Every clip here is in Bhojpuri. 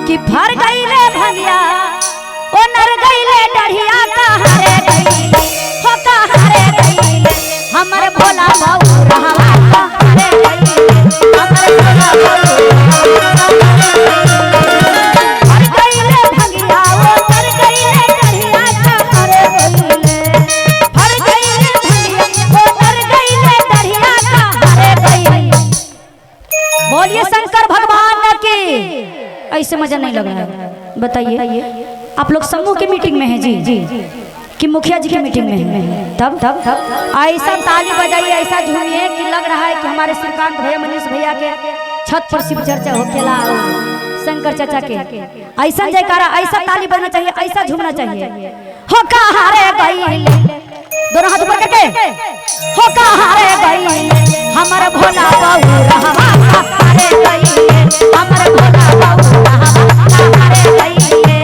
कि फर गईले भनिया ओ नर गईले डढ़िया कहाँ रे गईले हो कहाँ रे गईले हमर भोला बाबू रहवा कहाँ रे गईले हमर भोला बाबू फर गईले भनिया ओ नर गईले डढ़िया कहाँ रे गईले फर गईले भनिया ओ नर गईले डढ़िया कहाँ रे गईले। बोलिए शंकर भगवान की। ऐसे मजा नहीं लग रहा है बताइए। आप लोग समूह की मीटिंग में हैं जी कि मुखिया जी की मीटिंग में हैं? तब ऐसा ताली बजाइए ऐसा झूमिए कि लग रहा है कि हमारे श्रीकांत भैया मनीष भैया के छत पर शिव चर्चा होकेला शंकर चाचा के। ऐसा जयकारा ऐसा ताली बजना चाहिए ऐसा झूमना चाहिए। हो कहाँ रे गईले दोनों हाथ ऊपर करके हो कहाँ रे गईले हमर भोला बाबू रहवा कहाँ रे गईले हमर भोला बाबू रहवा कहाँ रे गईले।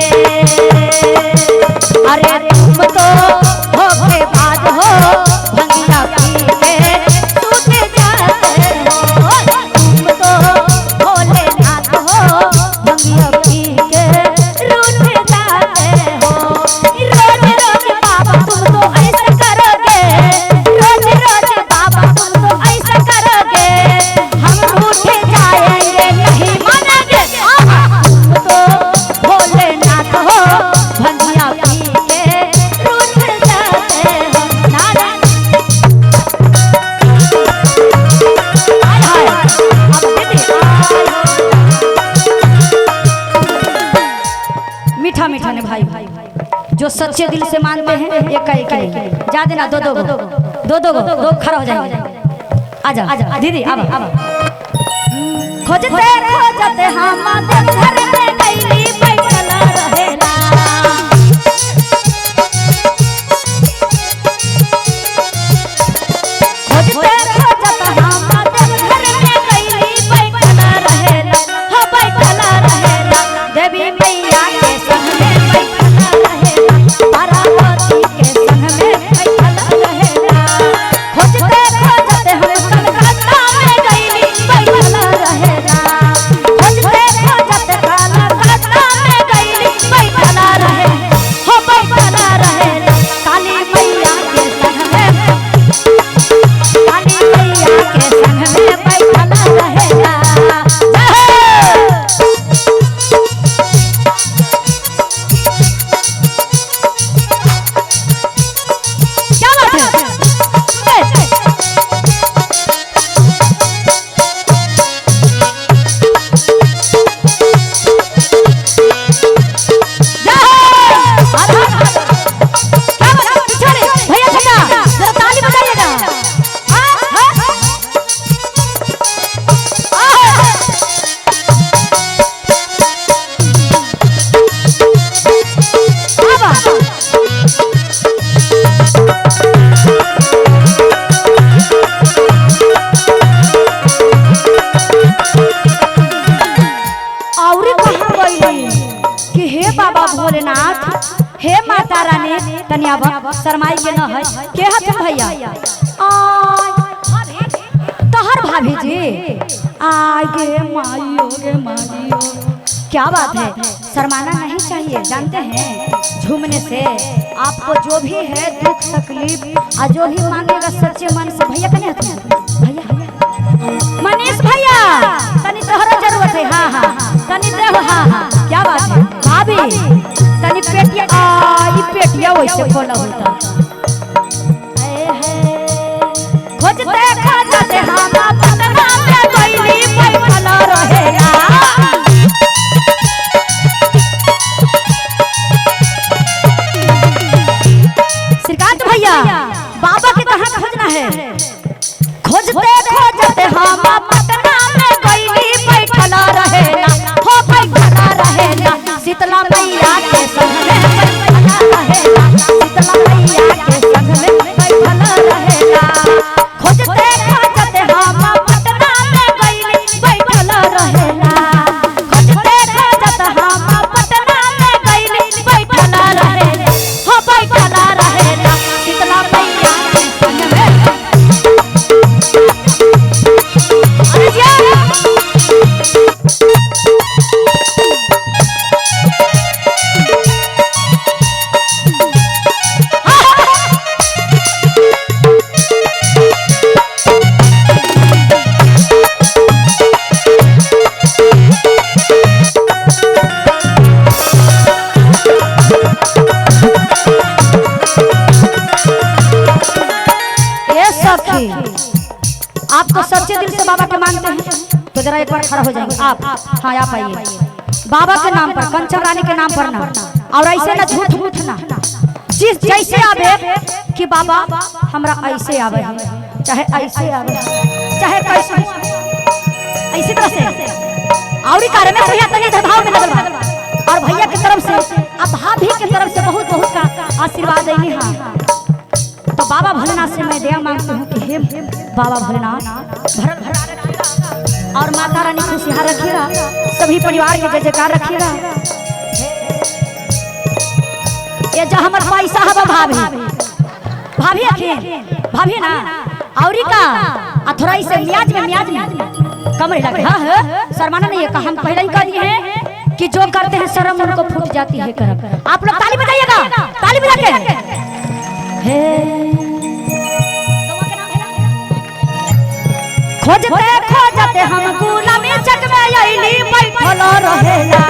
अरे तुम तो हो के बाद हो भंगिया पी के सूते जाते हो तुम तो भोलेनाथ हो भंगिया पी के रूठे जाते हो। रोज रोज बाबा तुम तो ऐसा करोगे रोज रोज बाबा तुम तो ऐसा करोगे हम रूठे जाएंगे नहीं मानेंगे। तुम तो भोलेनाथ हो भंगिया पी के रूठ जाते हो नारा। मीठा मीठा ने भाई जो सच्चे दिल से मानते हैं एक का एक जा देना दो खड़ा हो जाएंगे। आजा दीदी अब खोजते खोजते हम घर में गईली बैठल रहेला खोजते खोजते हम घर में गईली बैठल रहेला हो बैठल रहेला देवी मैया के संग में बैठल रहेला पार्वती के संग में बैठल रहेला। खोजते खोजते हम कलकत्ता में गईली बैठल रहेला खोजते खोजते कलकत्ता में गईली बैठल रहे हो बैठल रहेला काली मैया के संग में काली मैया के संग में बैठल रहेला। कि हे बाबा भोलेनाथ हे माता रानी तनिया शरमाई के न है के हत भैया तहर भाभी जी आगे माइयो क्या बात है शर्माना नहीं चाहिए। जानते हैं झूमने से आपको जो भी है दुख तकलीफ और जो भी मांगेगा सच्चे मन से भैया कने भैया मनीष भैया तनी तोहरा जरूरत है। हाँ तनी देव। हाँ क्या बात है भाभी तनी पेटिया वैसे खोला होता खोजते खोजते हम पटना में गईली बैठल रहेला श्रीकांत भैया बाबा के कहाँ खोजना है। खोजते खोजते हम पटना में गईली बैठल रहेला हो बैठल रहेला शीतला मैया के संग में बैठल रहेला शीतला मैया जरा एक बार खड़ा हो जाएंगे आप। हाँ आप आइए। बाबा के नाम पर, कंचन रानी के नाम पर ना, और ऐसे ना झूठ मूठ ना, जिस जैसे आवे कि बाबा हमरा ऐसे आवे है, चाहे ऐसे आवे, चाहे कैसे, ऐसी तरह से और कार्य में भैया तनी भाव में लगल बा। और भैया की तरफ से अब भाभी की तरफ से बहुत बहुत का आशीर्वाद देनी। हाँ तो बाबा भोलेनाथ से मैं दया मांगती हूँ कि हे बाबा भोलेनाथ भरत भरा और माता रानी खुशहाल रखिएगा, सभी परिवार के जय जयकार रखिएगा। ये जो हमार पैसा है भाभी भाभी अखिन भाभी ना औरी का थोड़ा इसे म्याज में कम लगे। हाँ शर्माना नहीं है का, हम पहले ही कह दिए हैं कि जो करते हैं शर्म उनको फूट जाती है करम। आप लोग ताली बजाइएगा, ताली बजा के खोजते खोजते हम गुलामी चक में आईली बैठल रहेला,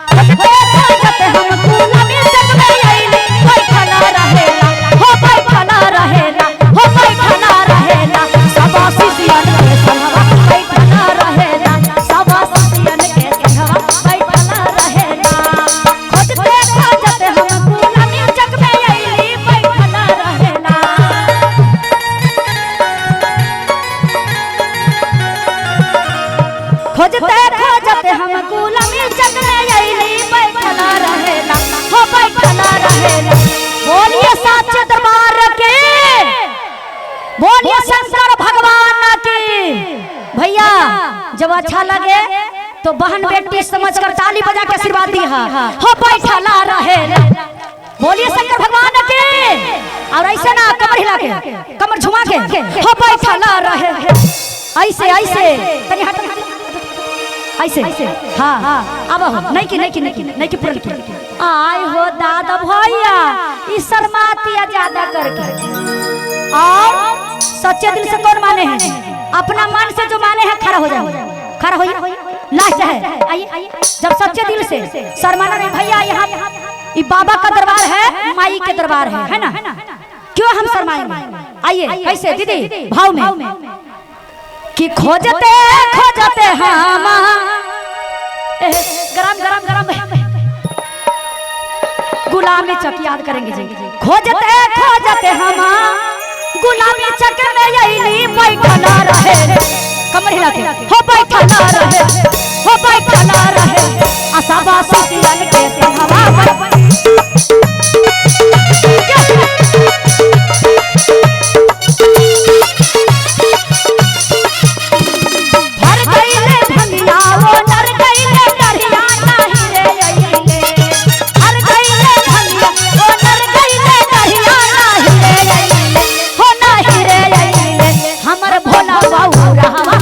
खोजते खोजते हम गुलामी चक में आईली बैठल रहेला, हो बैठल रहेला, हो बैठल रहेला, सब शिष्यन के संगवा बैठल रहेला, सब शिष्यन के संगवा बैठल रहेला। खोजते खोजते हम गुलामी चक में आईली बैठल रहेला। खोजते खोजते हम गुलामी चक में आईली बैठल रहेला, हो बैठल रहेला। बोलिए साचे दरबार के, बोलिए शंकर भगवान की। भैया जब अच्छा लगे तो बहन बेटी समझकर ताली बजा के आशीर्वाद दिया, हो बैठल रहेला। बोलिए शंकर भगवान के। और ऐसे ना कमर हिला के, कमर झुमा के, हो बैठल रहेला। ऐसे ऐसे तनी हट ऐसे हाँ अब नहीं की पूरा आय हो दादा भैया इस शर्मातिया ज्यादा करके। और सच्चे दिल से कौन माने हैं, अपना मन से जो माने हैं खड़ा हो जाए, खड़ा होइए लास्ट है। आइए जब सच्चे दिल से शर्माना नहीं भैया, यहाँ ये बाबा का दरबार है, माई के दरबार है ना, क्यों हम शर्माएंगे। आइए कैसे दीदी भाव में कि खोजते खोजते हम गरम गरम गरम गुलामी चक याद करेंगे जी। खोजते खोजते हम गुलामी चक में आईली बैठल रहे, कमर हिला के, हो बैठल रहे, हो बैठल रहे, आशाबा शिष्यन के संगवा हमारा भोला बाबू रहवा